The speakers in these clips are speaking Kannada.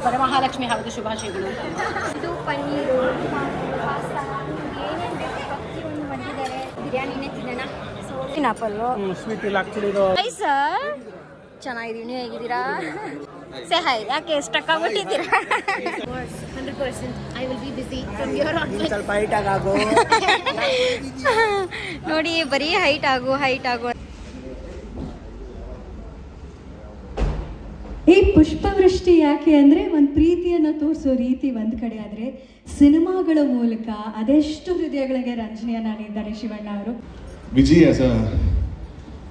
ವರಮಹಾಲಕ್ಷ್ಮಿ ಹಬ್ಬದ ಶುಭಾಶಯಗಳು. ಇದು ಪನ್ನೀರು ಪಾಸ್ತಾ ಏನೇನು ಬೇಕು ಪ್ರತಿಯೊಂದು ಮಾಡಿದ್ದಾರೆ. ಬಿರಿಯಾನಿನೇ ತಿನ್ನೋಣ. ಸೊ ಪೈನಾಪಲ್ಲು ಸ್ವೀಟ್ ಇಲ್ಲ ಆಕ್ಚುಲಿ ಇದು. ಹಾಯ್ ಸರ್, ಚೆನ್ನಾಗಿದ್ದೀವಿ, ನೀವು ಹೇಗಿದ್ದೀರಾ? Say hi. ಯಾಕೆ ಸ್ಟಕ್ ಆಗ್ಬಿಟ್ಟಿದ್ದೀರಾ? 100% I will be busy from here on. ಸ್ವಲ್ಪ ಹೈಟ್ ಆಗೋ. ನೋಡಿ ಬರೀ ಹೈಟ್ ಆಗು. ಈ ಪುಷ್ಪವೃಷ್ಟಿ ಯಾಕೆ ಅಂದರೆ ಒಂದು ಪ್ರೀತಿಯನ್ನು ತೋರಿಸೋ ರೀತಿ ಒಂದು ಕಡೆ ಆದರೆ ಸಿನಿಮಾಗಳ ಮೂಲಕ ಅದೆಷ್ಟು ಹೃದಯಗಳಿಗೆ ರಂಜನೆಯನ್ನು ನೀಡಿದ್ದಾರೆ ಶಿವಣ್ಣ ಅವರು. ವಿಜಯ್ ಆಸ್ ಅ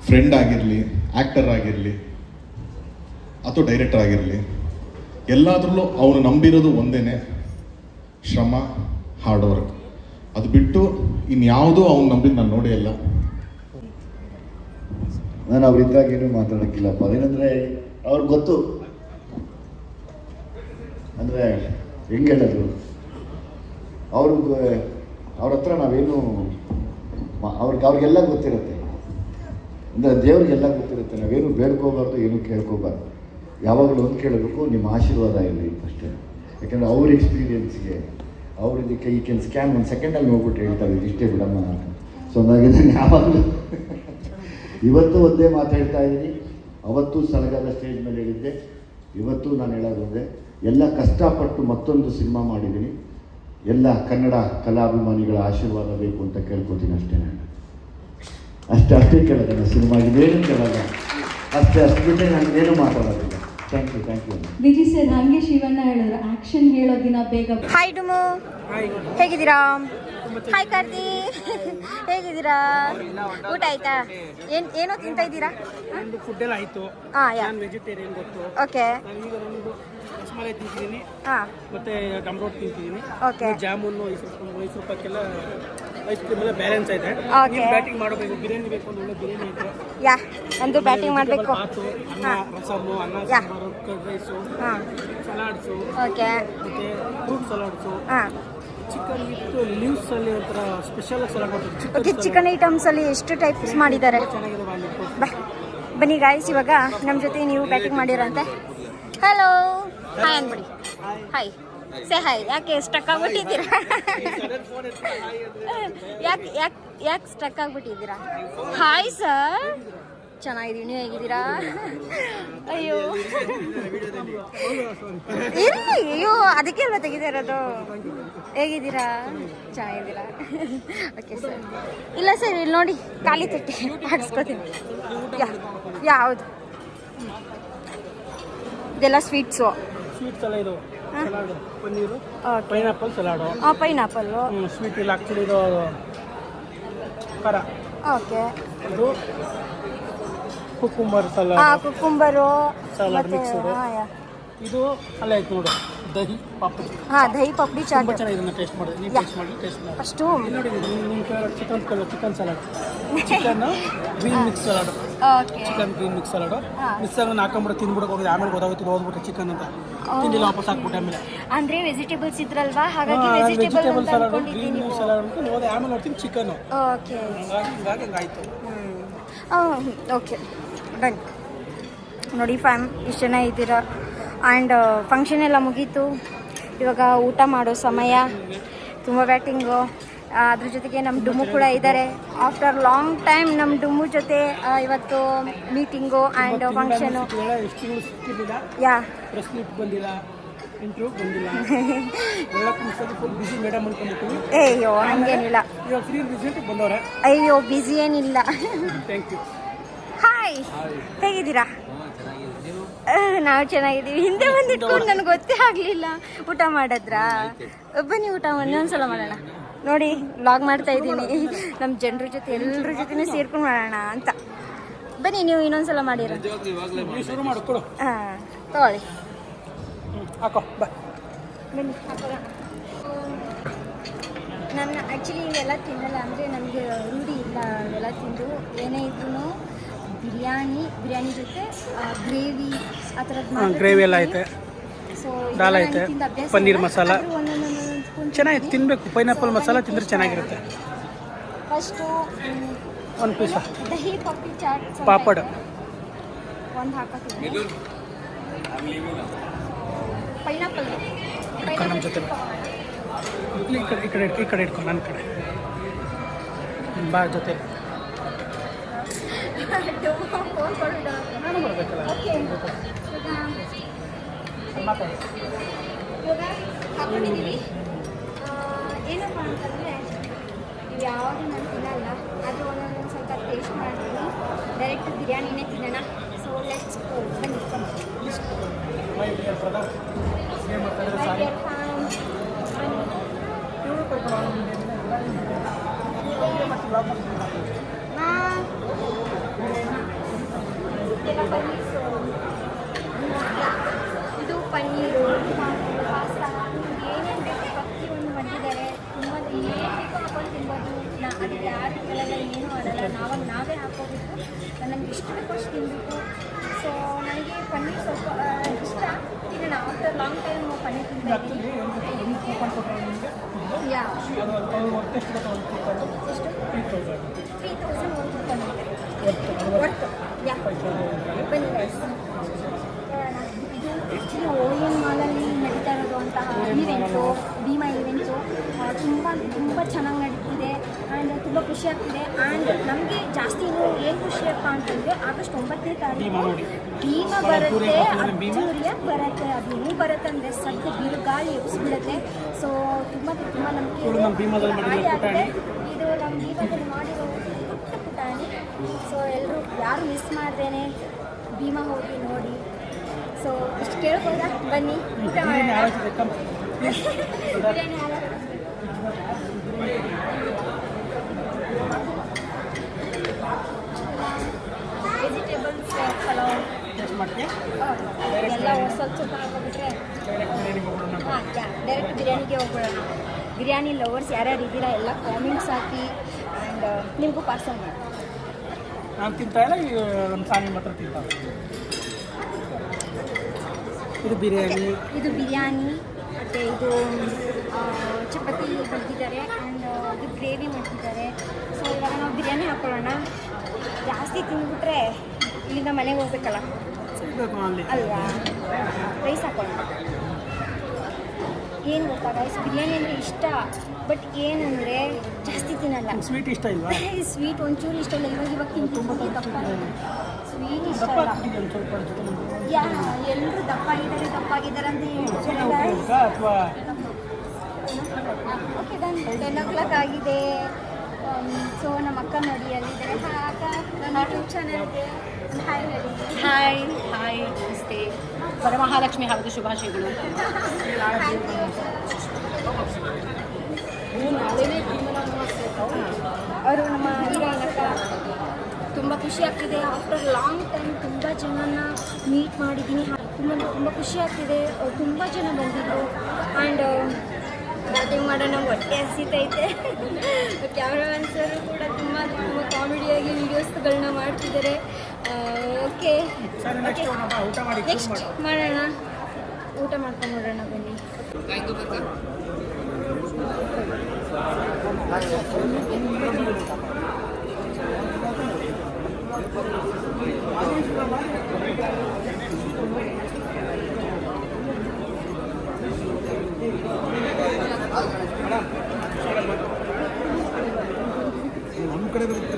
ಫ್ರೆಂಡ್ ಆಗಿರಲಿ, ಆ್ಯಕ್ಟರ್ ಆಗಿರಲಿ ಅಥವಾ ಡೈರೆಕ್ಟರ್ ಆಗಿರಲಿ, ಎಲ್ಲದರಲ್ಲೂ ಅವನು ನಂಬಿರೋದು ಒಂದೇ, ಶ್ರಮ, ಹಾರ್ಡ್ ವರ್ಕ್. ಅದು ಬಿಟ್ಟು ಇನ್ಯಾವುದೂ ಅವ್ನು ನಂಬಿದ್ದು ನಾನು ನೋಡೇ ಇಲ್ಲ. ನಾನು ಅವರಿದ್ದಾಗ ಏನೂ ಮಾತಾಡೋಕ್ಕಿಲ್ಲಪ್ಪ. ಅದೇನೆಂದರೆ ಅವ್ರಿಗೆ ಗೊತ್ತು, ಅಂದರೆ ಹೆಂಗೆ ಹೇಳೋದು, ಅವ್ರ ಹತ್ರ ನಾವೇನು ಅವ್ರಿಗೆಲ್ಲ ಗೊತ್ತಿರುತ್ತೆ, ಅಂದರೆ ದೇವ್ರಿಗೆಲ್ಲ ಗೊತ್ತಿರುತ್ತೆ. ನಾವೇನು ಬೇಡ್ಕೋಬಾರ್ದು, ಏನು ಕೇಳ್ಕೋಬಾರ್ದು. ಯಾವಾಗಲೂ ಒಂದು ಕೇಳಬೇಕು, ನಿಮ್ಮ ಆಶೀರ್ವಾದ ಇರಲಿ ಅಷ್ಟೇ. ಯಾಕಂದರೆ ಅವ್ರ ಎಕ್ಸ್ಪೀರಿಯನ್ಸ್ಗೆ ಇದಕ್ಕೆ ಈ ಕ್ಯಾನ್ ಸ್ಕ್ಯಾನ್ ಒಂದು ಸೆಕೆಂಡಲ್ಲಿ ನೋಡ್ಬಿಟ್ಟು ಹೇಳ್ತಾರೆ ಇದಿಷ್ಟೇ ಬಿಡಮ್ಮ ಅಂತ. ಸೊ ಹಂಗಾಗಿ ನಾನು ಯಾವಾಗಲೂ ಇವತ್ತು ಒಂದೇ ಮಾತಾಡ್ತಾ ಇದ್ದೀನಿ. ಅವತ್ತು ಸಲಗಾದ ಸ್ಟೇಜ್ ಮೇಲೆ ಹೇಳಿದ್ದೆ, ಇವತ್ತು ನಾನು ಹೇಳೋದಂದರೆ ಎಲ್ಲ ಕಷ್ಟಪಟ್ಟು ಮತ್ತೊಂದು ಸಿನಿಮಾ ಮಾಡಿದ್ದೀನಿ. ಎಲ್ಲ ಕನ್ನಡ ಕಲಾಭಿಮಾನಿಗಳ ಆಶೀರ್ವಾದ ಬೇಕು ಅಂತ ಕೇಳ್ಕೊತೀನಿ ಅಷ್ಟೇ. ನಾನು ಅಷ್ಟೇ ಕೇಳೋದು. ನಾನು ಸಿನಿಮಾಗಿದ್ದೇನು ಕೇಳೋಲ್ಲ, ಅಷ್ಟು ಬಿಟ್ಟರೆ ನನಗೇನು ಮಾತಾಡೋದಿಲ್ಲ. Thank you. ವಿಜಯ್ ಸರ್, ಹಾಗೆ ಶಿವಣ್ಣ ಹೇಳಿದ್ರು ಆ್ಯಕ್ಷನ್ ಹೇಳೋ ದಿನ ಬೇಗ. ಹಾಯ್ ಡುಮು, ಹೇಗಿದ್ದೀರಾ? ಹಾಯ್ ಕಾರ್ತಿ, ಹೇಗಿದ್ದೀರಾ? ಊಟ ಆಯ್ತಾ? ಏನೋ ತಿಂತಾ ಇದ್ದೀರಾ? ಫುಡ್ ಎಲ್ಲ ಆಯಿತು. ನಾನು ವೆಜಿಟೇರಿಯನ್ ಗೊತ್ತು. ಓಕೆ. ಈಗ ಒಂದು ರಸಮಲೈ ತಿಂತಿದ್ದೀನಿ, ಮತ್ತೆ ಡಮ್ ರೋಟ್ ತಿಂತಿದ್ದೀನಿ. ಓಕೆ. ಜಾಮೂನು 5 ರೂಪಾಯಿಗೆಲ್ಲ ಐಸ್ ಕ್ರೀಮ್ ಎಲ್ಲ ಬ್ಯಾಲೆನ್ಸ್ ಐತೆ. ಬ್ಯಾಟಿಂಗ್ ಮಾಡಬೇಕು. ಬಿರಿಯಾನಿ ಬೇಕು, ಒಂದು ಒಳ್ಳೆ ಬಿರಿಯಾನಿ ಐತೆ. ಯಾ, ಒಂದು ಬ್ಯಾಟಿಂಗ್ ಮಾಡಬೇಕು. ಅನ್ನ, ರಸಮ್ಮು, ಅನ್ನ sambar, curd rice, salads, okay, ಮತ್ತೆ fruit salads, chicken with leaves ಅಲ್ಲಿ ಒಂಥರ ಸ್ಪೆಷಲ್ ಸಲಾಡ್ ಮಾಡ್ತಾರೆ. ಓಕೆ, ಚಿಕನ್ ಐಟಮ್ಸ್ ಅಲ್ಲಿ ಎಷ್ಟು ಟೈಪ್ಸ್ ಮಾಡಿದ್ದಾರೆ? ಚೆನ್ನಾಗಿದೆ. ಬನ್ನಿ ಗಾಯ್ಸ್, ಇವಾಗ ನಮ್ಮ ಜೊತೆ ನೀವು ಬ್ಯಾಟಿಂಗ್ ಮಾಡಿರಂತೆ. ಹಲೋ, ಹಾಯ್ ಅಂದ್ಬಿಡಿ. Hi, say hi. ಯಾಕೆ ಸ್ಟಕ್ ಆಗ್ಬಿಟ್ಟಿದ್ದೀರಾ? ಯಾಕೆ ಸ್ಟಕ್ ಆಗ್ಬಿಟ್ಟಿದ್ದೀರಾ? ಹಾಯ್ ಸರ್, ಚೆನ್ನಾಗಿದ್ದೀವಿ, ನೀವು ಹೇಗಿದ್ದೀರಾ? ಅಯ್ಯೋ ಇರಲಿ, ಅಯ್ಯೋ ಅದಕ್ಕೆ ಅಲ್ವಾ ತೆಗಿತಾ ಇರೋದು. ಹೇಗಿದ್ದೀರಾ? ಚೆನ್ನಾಗಿದ್ದೀರಾ? Okay sir. ಇಲ್ಲ ಸರ್, ಇಲ್ಲಿ ನೋಡಿ ಖಾಲಿ ತಟ್ಟೆ ಹಾಕ್ಸ್ಕೊತೀನಿ. ಯಾವುದು ಇದೆಲ್ಲ ಸ್ವೀಟ್ಸು? ಸ್ವೀಟ್ಸ್ ಎಲ್ಲ ಇದು salad, paneer, pineapple salad. Pineapple sweet ಇಲ್ಲ ಆಕ್ಚುಲಿ, ಇದು ಖಾರ. ಓಕೆ. ಇದು cucumber salad, cucumber, salad mixed. ಇದು ಅಲ್ಲ ಆಯ್ತು ನೋಡು, ದಹಿ ಪಾಪಡಿ. ದಹಿ ಪಾಪಡಿ ಚಾಟ್. ತುಂಬ ಚೆನ್ನಾಗಿದೆ, ಟೇಸ್ಟ್ ಮಾಡಿ. ನೀವು ಟೇಸ್ಟ್ ಮಾಡಿ. ಫಸ್ಟು ನೋಡಿ, ನಿಮ್ಮ favourite chicken salad, chicken green mix salad. Okay. Chicken green mix salad mix ಆಗಿ ಹಾಕೊಂಡ್ಬಿಟ್ಟು ತಿಂದ್ಬಿಟ್ಟು ಹೋಗಿದೆ. ಆಮೇಲೆ ಗೊತ್ತಾಗುತ್ತೆ ಹೋಗ್ಬಿಟ್ಟು ಚಿಕನ್ ಅಂತ ತಿಂದಿಲ್ಲ, ವಾಪಸ್ ಹಾಕ್ಬಿಟ್ಟೆ. ಆಮೇಲೆ ಅಂದ್ರೆ ವೆಜಿಟೇಬಲ್ಸ್ ಇದ್ರಲ್ವಾ, ಹಾಗಾಗಿ vegetable salad, green mix salad ಅಂತ ಹೋದೆ. ಆಮೇಲೆ ನೋಡ್ತೀನಿ ಚಿಕನ್. ಓಕೆ, ಹಿಂಗಾಗಿ ಹಂಗಾಯ್ತು. Okay done. ನೋಡಿ ಫ್ಯಾಮ್, ಇಷ್ಟು ಜನ ಇದ್ದೀರಾ. ಆ್ಯಂಡ್ ಫಂಕ್ಷನ್ ಎಲ್ಲ ಮುಗೀತು. ಇವಾಗ ಊಟ ಮಾಡೋ ಸಮಯ. ತುಂಬ ಬ್ಯಾಟಿಂಗು. ಅದ್ರ ಜೊತೆಗೆ ನಮ್ಮ ಡುಮ್ಮು ಕೂಡ ಇದ್ದಾರೆ. ಆಫ್ಟರ್ ಲಾಂಗ್ ಟೈಮ್ ನಮ್ಮ ಡುಮ್ಮು ಜೊತೆ ಇವತ್ತು meeting and function. Yeah, press meet ಬಂದಿಲ್ಲ, ಇಂಟರ್ವ್ಯೂ ಬಂದಿಲ್ಲ. ಫುಲ್ ಬಿಸಿ ಮೇಡಮ್ ಅನ್ಕೊಂಡ್ಬಿಟ್ಟು. ಅಯ್ಯೋ ಹಂಗೇನಿಲ್ಲ. ಇವಾಗ ಫ್ರೀ ರಿಸಲ್ಟ್ ಬಂದವ್ರೆ. ಅಯ್ಯೋ ಬಿಸಿ ಏನಿಲ್ಲ. Thank you. ಹಾಯ್, ಹೇಗಿದ್ದೀರಾ? ನಾವು ಚೆನ್ನಾಗಿದ್ದೀವಿ. ಹಿಂದೆ ಬಂದಿಟ್ಕೊಂಡು ನನಗೆ ಗೊತ್ತೇ ಆಗಲಿಲ್ಲ. ಊಟ ಮಾಡಿದ್ರಾ? ಬನ್ನಿ ಊಟ ಇನ್ನೊಂದ್ಸಲ ಮಾಡೋಣ. ನೋಡಿ ವ್ಲಾಗ್ ಮಾಡ್ತಾ ಇದ್ದೀನಿ. ನಮ್ಮ ಜನರ ಜೊತೆ ಎಲ್ಲರ ಜೊತೆ ಸೇರ್ಕೊಂಡು ಮಾಡೋಣ ಅಂತ. ಬನ್ನಿ, ನೀವು ಇನ್ನೊಂದ್ಸಲ ಮಾಡಿರ. ಶುರು ಮಾಡು, ಕೊಡು. ತಗೊಳ್ಳಿ, ಹಾಕೋ ಬಾ. ಬನ್ನಿ ಹಾಕೋಣ. ನಾನು ಆ್ಯಕ್ಚುಲಿ ಇವೆಲ್ಲ ತಿನ್ನಲ್ಲ, ಅಂದರೆ ನನಗೆ ರೂಢಿ ಇಲ್ಲ ಇವೆಲ್ಲ ತಿಂದು. ಏನೇ ಇದ್ರೂ ಬಿರಿಯಾನಿ ಜೊತೆ ಗ್ರೇವಿ ಆ ಥರದ್ದು ಗ್ರೇವಿ ಎಲ್ಲ ಐತೆ, ಸೊ ದಾಲ್ ಐತೆ, ಪನ್ನೀರ್ ಮಸಾಲ ಚೆನ್ನಾಗಿ ತಿನ್ನಬೇಕು. ಪೈನಾಪಲ್ ಮಸಾಲ ತಿಂದರೆ ಚೆನ್ನಾಗಿರುತ್ತೆ. ಫಸ್ಟು ಒಂದು ಪೀಸ ದಹಿ ಪಪ್ಪಿ ಚಾಟ್ ಪಾಪಡ್ ಒಂದು ಹಾಕೋತೀನಿ. ಪೈನಾಪಲ್ ನಮ್ಮ ಜೊತೆ ಇಲ್ಲಿ ಈ ಕಡೆ ಇಟ್ಕೊಂಡು ನನ್ನ ಕಡೆ ಬಾ ಜೊತೆ ನಾನು ಬರಬೇಕಲ್ಲ ಮಾತಾಡಿ. ಇವಾಗ ಹಾಕೊಂಡಿದ್ದೀವಿ. ಏನಪ್ಪ ಅಂತಂದರೆ ಇವು ಯಾವಾಗ ನಾನು ತಿನ್ನಲ್ಲ, ಆದರೂ ಒಂದೊಂದು ಸ್ವಲ್ಪ ಟೇಸ್ಟ್ ಮಾಡ್ತೀನಿ. ಡೈರೆಕ್ಟ್ ಬಿರಿಯಾನಿನೇ ತಿನ್ನೋಣ. So let's go. ಬನ್ನಿ ಮೈ ಡಿಯರ್ ಬ್ರದರ್ ಏನು ಮಾಡ್ತಾಯಿದ್ರೆ ಸಾರಿ ಇದು ಪನ್ನೀರು, ಪಾಸ್ತಾ, ಏನೇನು ಬೇಕು ಪ್ರತಿಯೊಂದು ಬಂದಿದ್ದಾರೆ. ತುಂಬ ಏನು ಬೇಕೋ ಹಾಕೊಂಡು ತಿನ್ಬೋದು. ಅದಕ್ಕೆ ಯಾರು ಕೇಳಲ್ಲ, ಏನೂ ಮಾಡಲ್ಲ. ನಾವೇ ಹಾಕೋಬೇಕು. ನಮ್ಗೆ ಇಷ್ಟ ಬೇಕೋ ಅಷ್ಟು ತಿನ್ಬೇಕು. ಸೊ ನನಗೆ ಪನ್ನೀರ್ ಸ್ವಲ್ಪ ಇಷ್ಟ. ಈಗ ನಾವು ಆಫ್ಟರ್ ಲಾಂಗ್ ಟೈಮ್ ಪನ್ನೀರ್ ತಿಂತಾ ಇದ್ದೀನಿ. ಯಾ ಎಷ್ಟು 3000 ಒಟ್ಟು. ಯಾ ಬನ್ನಿ guys. ಇದು ಆ್ಯಕ್ಚುಲಿ ಓರಿಯನ್ ಮಾಲಲ್ಲಿ ನಡೀತಾ ಇರೋದಂತಹ ಈವೆಂಟು, ಭೀಮಾ ಈವೆಂಟು ತುಂಬ ಚೆನ್ನಾಗಿ ನಡೀತಿದೆ. ಆ್ಯಂಡ್ ತುಂಬ ಖುಷಿ ಆಗ್ತಿದೆ. ಆ್ಯಂಡ್ ನಮಗೆ ಜಾಸ್ತಿ ಇನ್ನೂ ಏನು ಖುಷಿಯಪ್ಪ ಅಂತಂದರೆ ಆಗಸ್ಟ್ 9ನೇ ತಾರೀಕು ಭೀಮಾ ಬರುತ್ತೆ, ಅದ್ದೂರಿಯಾಗಿ ಬರುತ್ತೆ. ಅದು ಹೆಂಗೆ ಬರುತ್ತೆ ಅಂದರೆ ಸದ್ದು ಬಿರುಗಾಳಿ ಎಬ್ಸ್ಬಿಡುತ್ತೆ. ಸೊ ತುಂಬ ನಂಬಿಕೆ ಇದೆ. ಇದು ನಮ್ಮ ಭೀಮಾದಲ್ಲಿ ಮಾಡಿರೋ ಪುಟ್ಟ ಪುಟಾಣಿ. ಸೊ ಎಲ್ಲರೂ ಯಾರು ಮಿಸ್ ಮಾಡ್ದೇನೆ ಭೀಮಾ ಹೋಗಿ ನೋಡಿ. ಸೊ ಇಷ್ಟು ಕೇಳ್ಬೋದಾ? ಬನ್ನಿ ಊಟ ಮಾಡೋಣ. ಬಿರಿಯಾನಿ ವೆಜಿಟೇಬಲ್ಸ್ ಪಲಾವ್ ಎಲ್ಲ ಸ್ವಲ್ಪ ಹಾಕೋಬಿಟ್ರೆ ಹಾಂ, ಡೈರೆಕ್ಟ್ ಬಿರಿಯಾನಿಗೆ ಹೋಗ್ಬಿಡೋಣ. ಬಿರಿಯಾನಿ ಲವರ್ಸ್ ಯಾರ್ಯಾರು ಇದ್ದೀರಾ ಎಲ್ಲ ಕಾಮೆಂಟ್ಸ್ ಹಾಕಿ. ಆ್ಯಂಡ್ ನಿಮಗೂ ಪಾರ್ಸಲ್ ಮಾಡಿ. ನಾನು ತಿಂತಾ ಇಲ್ಲ, ನಮ್ಮ ಸಾಮಿ ಮಾತ್ರ ತಿಂತಾರೆ. ಇದು ಬಿರಿಯಾನಿ, ಮತ್ತು ಇದು ಚಪಾತಿ ಬಡ್ದಿದ್ದಾರೆ. ಆ್ಯಂಡ್ ಇದು ಗ್ರೇವಿ ಮಾಡ್ತಿದ್ದಾರೆ. ಸೊ ಇವಾಗ ನಾವು ಬಿರಿಯಾನಿ ಹಾಕ್ಕೊಳ್ಳೋಣ. ಜಾಸ್ತಿ ತಿಂದ್ಬಿಟ್ರೆ ಇಲ್ಲಿಂದ ಮನೆಗೆ ಹೋಗ್ಬೇಕಲ್ಲ ಅಲ್ವಾ? ರೈಸ್ ಹಾಕ್ಕೊಳ್ಳೋಣ. ಏನು ಗೊತ್ತಾ ಗೈಸ್, ಬಿರಿಯಾನಿ ಅಂದರೆ ಇಷ್ಟ. ಬಟ್ ಏನಂದರೆ ಜಾಸ್ತಿ ತಿನ್ನಲ್ಲ. ಸ್ವೀಟ್ ಇಷ್ಟ ಇಲ್ವಾ? ಸ್ವೀಟ್ ಒಂಚೂರು ಇಷ್ಟ ಇಲ್ಲ. ಇವಾಗ ತಿಂತೀನಿ ದಪ್ಪ. ಸ್ವೀಟ್ ಇಷ್ಟ ಇಲ್ಲ. ಯಾ ಎಲ್ಲರೂ ದಪ್ಪಾಗಿದ್ದಾರೆ ಅಂತ ಹೇಳ್ತಾರೆ. Okay done. 10 o'clock ಆಗಿದೆ. ಸೊ ನಮ್ಮ ಅಕ್ಕ ನೋಡಿ ಅಲ್ಲಿದ್ದಾರೆ. ಅಕ್ಕ ನನ್ನ ಯೂಟ್ಯೂಬ್ ಚಾನಲ್ಗೆ ಹಾಯ್ ಹೇಳಿ. ಹಾಯ್ ನಮಸ್ತೆ. ವರಮಹಾಲಕ್ಷ್ಮಿ ಹಬ್ಬದ ಶುಭಾಶಯಗಳು. ಅವರು ನಮ್ಮ ಹೀರೋಯಿನ್ ಅಕ್ಕ. ತುಂಬ ಖುಷಿ ಆಗ್ತಿದೆ. ಆಫ್ಟರ್ ಲಾಂಗ್ ಟೈಮ್ ತುಂಬ ಜನನ ಮೀಟ್ ಮಾಡಿದ್ದೀನಿ. ತುಂಬ ಖುಷಿ ಆಗ್ತಿದೆ. ತುಂಬ ಜನ ಬಂದಿದ್ದರು. ಆ್ಯಂಡ್ ಬ್ಯಾಟಿಂಗ್ ಮಾಡೋಣ, ಹೊಟ್ಟೆ ಹಸಿತೈತೆ. ಕ್ಯಾಮ್ರಾಮನ್ ಸರ್ ಕೂಡ ತುಂಬ ಕಾಮಿಡಿಯಾಗಿ ವೀಡಿಯೋಸ್ಗಳನ್ನ ಮಾಡ್ತಿದ್ದಾರೆ. ಓಕೆ ನೆಕ್ಸ್ಟ್ ಮಾಡೋಣ. ಊಟ ಮಾಡ್ಕೊಂಡು ನೋಡೋಣ ಬನ್ನಿ. ನಮ್ಮ ಕಡೆ ಬರುತ್ತೆ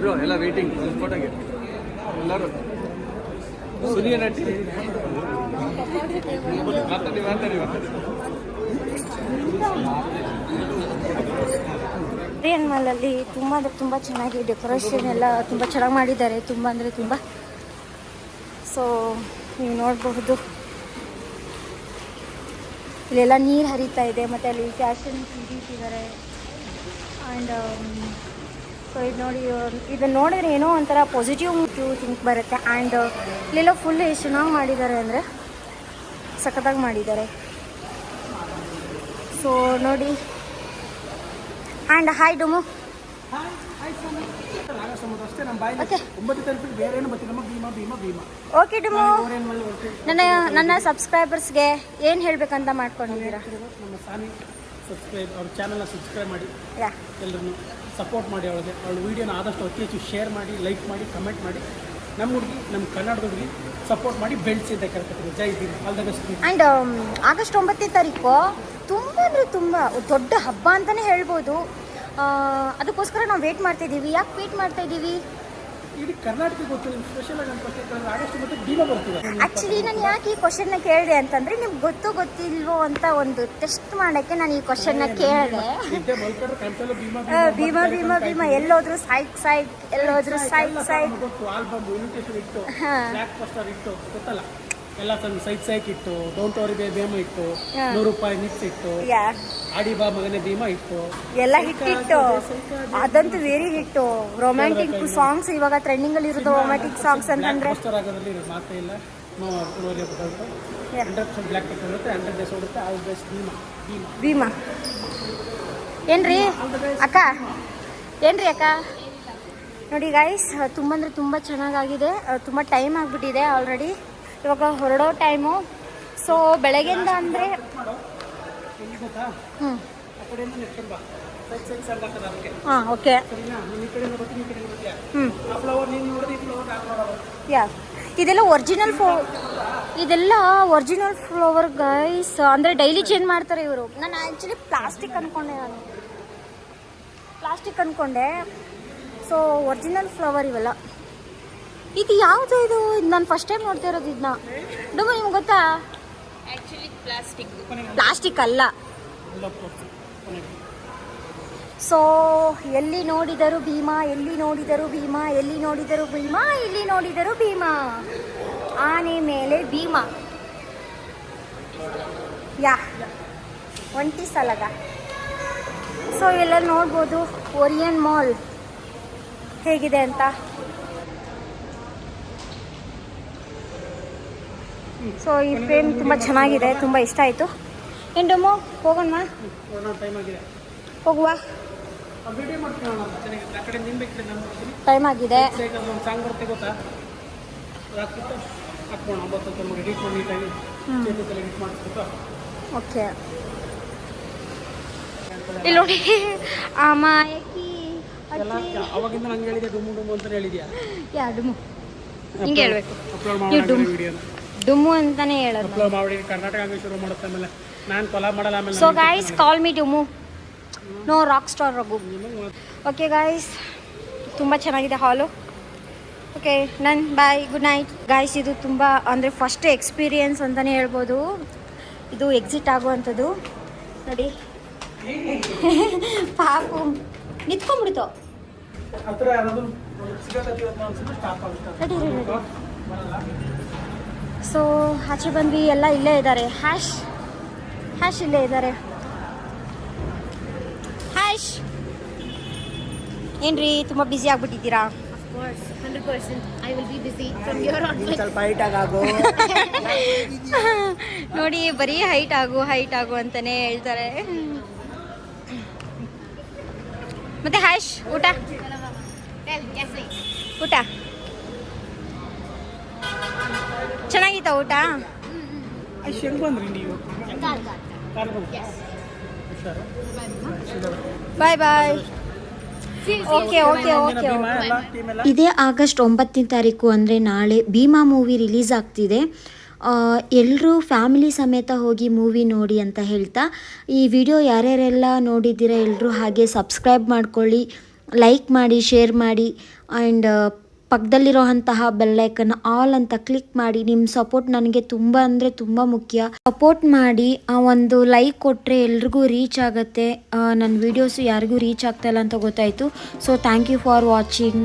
ಬ್ರೋ. ಎಲ್ಲ ವೇಟಿಂಗ್ ಫೋಟೋಗೆ ಎಲ್ಲರೂ ಸುನಿಯ ನಟಿ ಮಾತಾಡಿ. ಇಂಡಿಯನ್ ಮಾಲಲ್ಲಿ ತುಂಬ ಚೆನ್ನಾಗಿ ಡೆಕೋರೇಷನ್ ಎಲ್ಲ ತುಂಬ ಚೆನ್ನಾಗಿ ಮಾಡಿದ್ದಾರೆ. ತುಂಬ ಅಂದರೆ ತುಂಬ. ಸೊ ನೀವು ನೋಡಬಹುದು ಇಲ್ಲೆಲ್ಲ ನೀರು ಹರಿತಾ ಇದೆ. ಮತ್ತು ಅಲ್ಲಿ ಫ್ಯಾಷನ್ ಇಟ್ಟಿದ್ದಾರೆ. ಆ್ಯಂಡ್ ಸೊ ಇದು ನೋಡಿ, ಇದನ್ನು ನೋಡಿದ್ರೆ ಏನೋ ಒಂಥರ ಪಾಸಿಟಿವ್ ಥಿಂಕ್ ಬರುತ್ತೆ. ಆ್ಯಂಡ್ ಇಲ್ಲೆಲ್ಲ ಫುಲ್ ಎಷ್ಟು ಚೆನ್ನಾಗಿ ಮಾಡಿದ್ದಾರೆ ಅಂದರೆ ಸಖತ್ತಾಗಿ ಮಾಡಿದ್ದಾರೆ. ಸೊ ನೋಡಿ. ಆ್ಯಂಡ್ ಹಾಯ್ ಡೊಮು. ಅಷ್ಟೇ ನಮ್ಮ ಬಾಯಿ 9 ತಾರೀಕು ಬೇರೆ ಏನು ಬರ್ತೀವಿ. ನಮ್ಮ ಭೀಮಾ ಓಕೆ ಡೊಮು. ನನ್ನ ಸಬ್ಸ್ಕ್ರೈಬರ್ಸ್ಗೆ ಏನು ಹೇಳಬೇಕಂತ ಮಾಡ್ಕೊಂಡಿದ್ದೀರಾ? ನಮ್ಮ ಸಾನಿ ಅವ್ರ ಚಾನಲ್ನ ಸಬ್ಸ್ಕ್ರೈಬ್ ಮಾಡಿ, ಎಲ್ಲರೂ ಸಪೋರ್ಟ್ ಮಾಡಿ. ಅವಳ ವೀಡಿಯೋನ ಆದಷ್ಟು ಅತಿ ಹೆಚ್ಚು ಶೇರ್ ಮಾಡಿ, ಲೈಕ್ ಮಾಡಿ, ಕಮೆಂಟ್ ಮಾಡಿ. ನಮ್ಮ ಹುಡುಗಿ ನಮ್ಮ ಕನ್ನಡದ ಹುಡುಗಿ ಸಪೋರ್ಟ್ ಮಾಡಿ ಬೆಳೆಸಿ ಅಂತ ಕೇಳ್ಕೊತೀನಿ. Jai Bhim, all the best. And August 9ನೇ ತಾರೀಕು ತುಂಬ ಅಂದರೆ ತುಂಬ ದೊಡ್ಡ ಹಬ್ಬ ಅಂತಲೇ ಹೇಳ್ಬೋದು. ಅದಕ್ಕೋಸ್ಕರ ನಾವು ವೇಟ್ ಮಾಡ್ತಾಯಿದ್ದೀವಿ. ಯಾಕೆ ವೇಟ್ ಮಾಡ್ತಾಯಿದ್ದೀವಿ? ಇಡೀ ಕರ್ನಾಟಕ ಗೊತ್ತು ನಿಮ್ಗೆ ಸ್ಪೆಷಲ್ ಆಗಿ ಅನ್ಕೊಳ್ತಿದ್ದಾರೆ. ಆಗಸ್ಟ್ ಮತ್ತು ಭೀಮ ಬರ್ತೀವಿ. ಆ್ಯಕ್ಚುಲಿ ನಾನು ಯಾಕೆ ಈ ಕ್ವಶನ್ನ ಕೇಳಿದೆ ಅಂತಂದರೆ ನಿಮ್ಗೆ ಗೊತ್ತಿಲ್ವೋ ಅಂತ ಒಂದು ಟೆಸ್ಟ್ ಮಾಡೋಕ್ಕೆ ನಾನು ಈ ಕ್ವಶನ್ನ ಕೇಳಿದೆ. ಭೀಮ ಭೀಮ ಭೀಮ ಎಲ್ಲೋದ್ರು ಸೈಕ್ ಎಲ್ಲೋದ್ರು ಸೈಕ್ ಗೊತ್ತು. ಆಲ್ಬಮ್ ಇನ್ವಿಟೇಷನ್ ಇಟ್ಟು, ಬ್ಲಾಕ್ ಪೋಸ್ಟರ್ ಇಟ್ಟು, ಗೊತ್ತಲ್ಲ ಎಲ್ಲ ತಂದು ಸೈಕ್ ಇಟ್ಟು, ಡೋಂಟ್ ವರಿ ಭೀಮ ಇಟ್ಟು, 100 ರೂಪಾಯಿ ಮಿಕ್ಸ್ ಇಟ್ಟು, ಆಡಿ ಬಾ ಮಗನೇ ಭೀಮ ಇಟ್ಟು, ಎಲ್ಲ ಹಿಟ್ಟಿಟ್ಟು. ಅದಂತೂ ವೆರಿ ಹಿಟ್ಟು. ರೊಮ್ಯಾಂಟಿಕ್ ಸಾಂಗ್ಸ್ ಇವಾಗ ಟ್ರೆಂಡಿಂಗ್ ಅಲ್ಲಿ ಇರೋದು ರೊಮ್ಯಾಂಟಿಕ್ ಸಾಂಗ್ಸ್ ಅಂತಂದ್ರೆ ಪೋಸ್ಟರ್ ಆಗೋದ್ರಲ್ಲಿ ಮಾತೇ ಇಲ್ಲ. 100% ಬ್ಲಾಕ್ ಪೋಸ್ಟರ್ ಇರುತ್ತೆ, 100 ಡೇಸ್ ಹೋಗುತ್ತೆ. All best Bhima. ಭೀಮ ಏನ್ರಿ ಅಕ್ಕ? ನೋಡಿ ಗೈಸ್, ತುಂಬ ಅಂದರೆ ತುಂಬ ಚೆನ್ನಾಗಾಗಿದೆ. ತುಂಬ ಟೈಮ್ ಆಗಿಬಿಟ್ಟಿದೆ ಆಲ್ರೆಡಿ. ಇವಾಗ ಹೊರಡೋ ಟೈಮು. ಸೊ ಬೆಳಗ್ಗೆಯಿಂದ ಅಂದರೆ ಗೊತ್ತಾ, ಆ ಕಡೆಯಿಂದ ನೆಟ್ಕೊಂಡು ಬಾ. ಸೈಕ್ ಸಾಂಗ್ ಆಗ್ತದೆ ಅದಕ್ಕೆ. ಹಾಂ, ಓಕೆ. ಸರಿನಾ? ನೀನು ಈ ಕಡೆಯಿಂದ ಬರ್ತೀನಿ, ಈ ಕಡೆಯಿಂದ ಬರ್ತೀಯಾ? ಹ್ಞೂ, ಆ ಫ್ಲವರ್ ನೀನು ನೋಡಿದ್ರೆ ಈ ಫ್ಲವರ್ ಆ ಫ್ಲವರ್. ಯಾ, ಇದೆಲ್ಲ ಒರಿಜಿನಲ್ ಫ್ಲವರ್ ಗೈಸ್. ಅಂದರೆ ಡೈಲಿ ಚೇಂಜ್ ಮಾಡ್ತಾರೆ ಇವರು. ನಾನು ಆ್ಯಕ್ಚುಲಿ ಪ್ಲಾಸ್ಟಿಕ್ ಅಂದ್ಕೊಂಡೆ. ಸೊ ಒರಿಜಿನಲ್ ಫ್ಲವರ್ ಇವೆಲ್ಲ. ಇದು ಯಾವುದು? ಇದು ನಾನು ಫಸ್ಟ್ ಟೈಮ್ ನೋಡ್ತಾ ಇರೋದು ಇದನ್ನ. ನಿಮ್ಗೆ ಗೊತ್ತಾ? Actually, ಪ್ಲಾಸ್ಟಿಕ್ ಅಲ್ಲ. ಸೊ ಎಲ್ಲಿ ನೋಡಿದರು ಭೀಮಾ, ಇಲ್ಲಿ ನೋಡಿದರು ಭೀಮಾ. ಆನೆ ಮೇಲೆ ಭೀಮಾ. ಒಂಟಿ ಸಲಗ. ಸೊ ಎಲ್ಲ ನೋಡ್ಬೋದು ಓರಿಯನ್ ಮಾಲ್ ಹೇಗಿದೆ ಅಂತ. ಸೊ ಈ ಫ್ರೇಮ್ ತುಂಬ ಚೆನ್ನಾಗಿದೆ, ತುಂಬ ಇಷ್ಟ ಆಯಿತು. ಏನು ಡೊಮೋ ಹೋಗೋಣ? ಹೋಗುವ. ಟೈಮ್ ಆಗಿದೆ. ಸಾಂಗ್ ಬರುತ್ತೆ ಗೊತ್ತಾ? ಹಾಕೋಣ 9 ಎಡಿಟ್ ಮಾಡಿ ನೀಟಾಗಿ ಎಡಿಟ್ ಮಾಡಿಸ್ಬಿಟ್ಟು. ಓಕೆ, ಇಲ್ಲಿ ನೋಡಿ ಅಮಾಯಕಿ. ಅವಾಗಿಂದ ನಂಗೆ ಹೇಳಿದೆ ಡುಮ್ಮು ಅಂತ ಹೇಳಿದ್ಯಾ? ಡುಮ್ಮು ಹಿಂಗೆ ಹೇಳ್ಬೇಕು. ಅಪ್ಲೋಡ್ ಮಾಡಿ ವಿಡಿಯೋನ ಡುಮ್ಮು ಅಂತಾನೆ ಹೇಳೋದು. ಅಪ್ಲೋಡ್ ಮಾಡಿ ಕರ್ನಾಟಕ ಹಂಗೆ ಶುರು ಮಾಡುತ್ತೆ. ಆಮೇಲೆ ನಾನು ಕೊಲಾಬ್ ಮಾಡಲ್ಲ. ಆಮೇಲೆ ಸೊ ಗೈಸ್, ಕಾಲ್ ಮೀ ಡುಮ್ಮು, no rock star Raghu. Okay guys, ತುಂಬ ಚೆನ್ನಾಗಿದೆ ಹಾಲು. Okay, bye, good night guys. ಇದು ತುಂಬ ಅಂದರೆ ಫಸ್ಟ್ ಎಕ್ಸ್ಪೀರಿಯನ್ಸ್ ಅಂತಲೇ ಹೇಳ್ಬೋದು. ಇದು ಎಕ್ಸಿಟ್ ಆಗುವಂಥದ್ದು ನೋಡಿ. ಪಾಪು ನಿಂತ್ಕೊಂಡ್ಬಿಡ್ತು. ಸೊ ಆಚೆ ಬಂದ್ವಿ. ಎಲ್ಲ ಇಲ್ಲೇ ಇದ್ದಾರೆ. ಹ್ಯಾಶ್ ಇಲ್ಲೇ ಇದ್ದಾರೆ. ಹ್ಯಾಶ್ ಏನ್ರಿ ತುಂಬ busy ಆಗ್ಬಿಟ್ಟಿದ್ದೀರಾ? Of course, 100%. I will be busy from here on. ಸ್ವಲ್ಪ ಹೈಟ್ ಆಗೋ. ನೋಡಿ, ಬರೀ ಹೈಟ್ ಆಗು ಅಂತಾನೆ ಹೇಳ್ತಾರೆ. ಮತ್ತೆ ಹ್ಯಾಶ್ ಊಟ ಚೆನ್ನಾಗಿತ್ತ? ಊಟ ಹೆಂಗ್ ಬಂದ್ರಿ ನೀವು? ಬಾಯ್ ಬಾಯ್. ಓಕೆ. ಇದೇ ಆಗಸ್ಟ್ 9ನೇ ತಾರೀಕು ಅಂದರೆ ನಾಳೆ ಭೀಮಾ ಮೂವಿ ರಿಲೀಸ್ ಆಗ್ತಿದೆ. ಎಲ್ಲರೂ ಫ್ಯಾಮಿಲಿ ಸಮೇತ ಹೋಗಿ ಮೂವಿ ನೋಡಿ ಅಂತ ಹೇಳ್ತಾ, ಈ ವಿಡಿಯೋ ಯಾರ್ಯಾರೆಲ್ಲ ನೋಡಿದ್ದೀರ ಎಲ್ಲರೂ ಹಾಗೆ ಸಬ್ಸ್ಕ್ರೈಬ್ ಮಾಡ್ಕೊಳ್ಳಿ, ಲೈಕ್ ಮಾಡಿ, ಶೇರ್ ಮಾಡಿ, ಆ್ಯಂಡ್ ಪಕ್ಕದಲ್ಲಿರೋಂತಹ ಬೆಲ್ಲೈಕನ್ ಆಲ್ ಅಂತ ಕ್ಲಿಕ್ ಮಾಡಿ. ನಿಮ್ಮ ಸಪೋರ್ಟ್ ನನಗೆ ತುಂಬ ಅಂದರೆ ತುಂಬ ಮುಖ್ಯ. ಸಪೋರ್ಟ್ ಮಾಡಿ, ಒಂದು ಲೈಕ್ ಕೊಟ್ಟರೆ ಎಲ್ರಿಗೂ ರೀಚ್ ಆಗುತ್ತೆ. ನನ್ನ ವೀಡಿಯೋಸು ಯಾರಿಗೂ ರೀಚ್ ಆಗ್ತಾಯಿಲ್ಲ ಅಂತ ಗೊತ್ತಾಯಿತು. So thank you for watching.